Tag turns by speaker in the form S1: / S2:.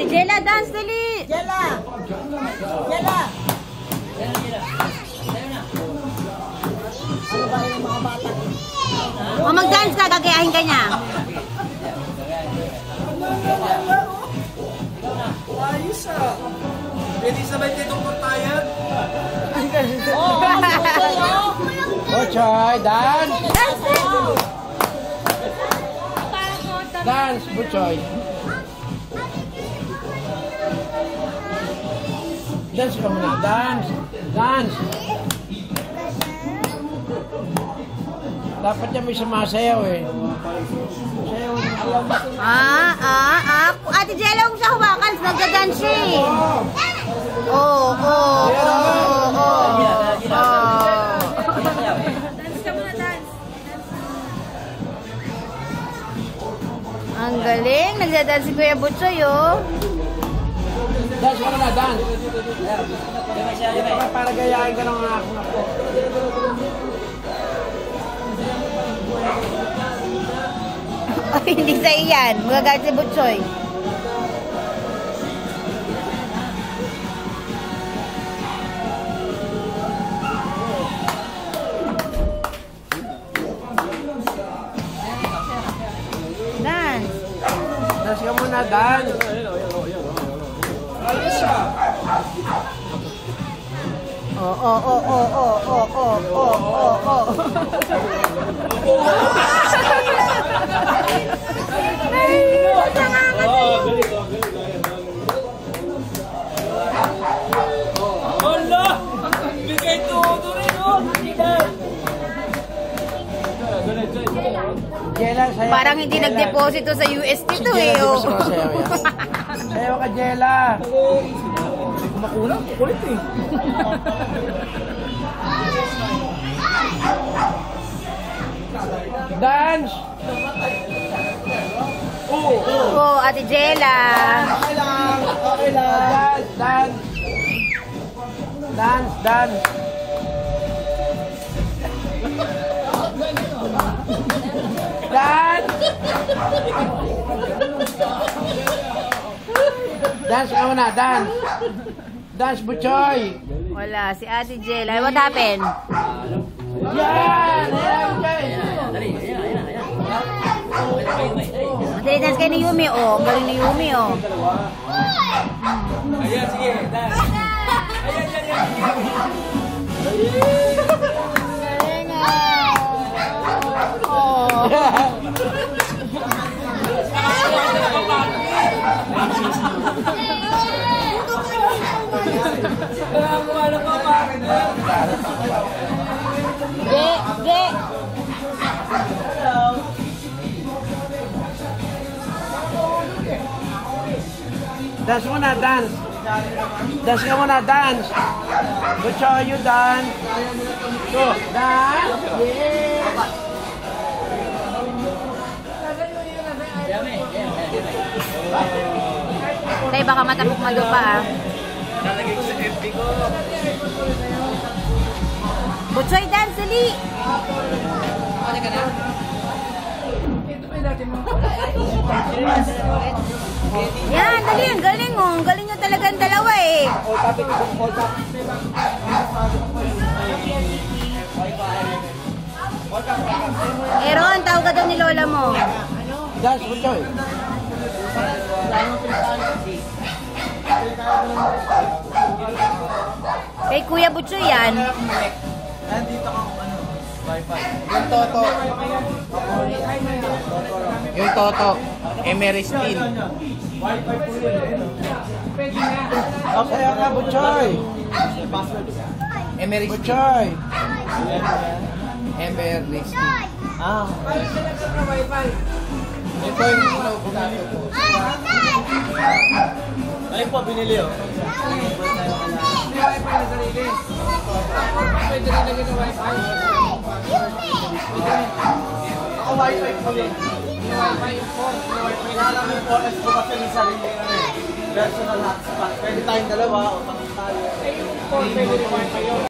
S1: Jella, dance dali.
S2: Jella. Jella. Ano ba yung mga bata?
S1: O mag-dance ka, gagayahin ka niya.
S3: Ayos ah. Pwede sabay ditong puntayan.
S4: Buchoy, dance! Dance, Buchoy. Dance ka muna, dance! Dance! Dapat niya may sumasayaw eh. Sayaw niya.
S1: Ate Jella, kung sa hawakan, nagda-dance siya eh. Oh.
S5: Dance ka muna, dance.
S1: Ang galing, nagda-dance si Kuya Buchoy oh.
S4: Dance ka muna, dance! Para gayahin ka ng ako.
S1: Ay, hindi sa iyan. Magagalit si Buchoy. Dance.
S4: Dance ka muna, dance!
S3: Ayos ah. Hala! Bigay todo rin oh!
S4: Jella, sayaw.
S1: Parang hindi nag-deposito sa UST to
S4: Si
S1: eh.
S4: Jella, di ba
S1: Oh.
S4: sumasayaw yan? Sayaw ka, Jella!
S3: Makulang, kulit eh.
S4: Dance!
S1: Oh, Ate Jella.
S4: Okay lang! Okay lang! Dance! Dance! Dance! Dance! Dance ka muna! Dance! Dance, Buchoy!
S1: Wala, si Ate Jella. What happened?
S4: Yan! Ayan, Buchoy!
S1: Madali dance kayo ni Yumi, oh. Ang galing ni Yumi, oh.
S3: Ayan, sige. Dance. Ayan, yan.
S1: Galing, oh. Ge.
S4: Dance muna, dance! Dance ka muna, dance! Buchoy, you dance! Go! Dance! Yeah!
S1: Tay, baka matapok malupa, ah.
S3: Nalagay ko sa FB ko.
S1: Buchoy, dance, dali! Yan, dali. Ang galing, oh. Ang galing nyo talaga ang dalawa, eh. Aaron, tawag ka daw ni Lola mo.
S4: Dance, Buchoy!
S1: Kay Kuya Buchoy yan.
S3: Nandito ka Wi-Fi.
S4: Yung Toto. Yung Toto. Emeristin.
S3: Wi-Fi po yun.
S4: Okay, ka, Buchoy.
S3: Emery
S4: Buchoy. Emeristin.
S3: Ah.
S4: Ito yung inuupunato ko.
S3: Ayun po, binili oh. May Wi-Fi na sarili. Pwede rin lagyan ng Wi-Fi. Ako Wi-Fi po din. May Wi-Fi yung 4. May Wi-Fi na lang yung 4S ko kasi yung sarili personal hotspot. Pwede tayong dalawa o takot tayo. Eh yung 4 pwede rin Wi-Fi yun.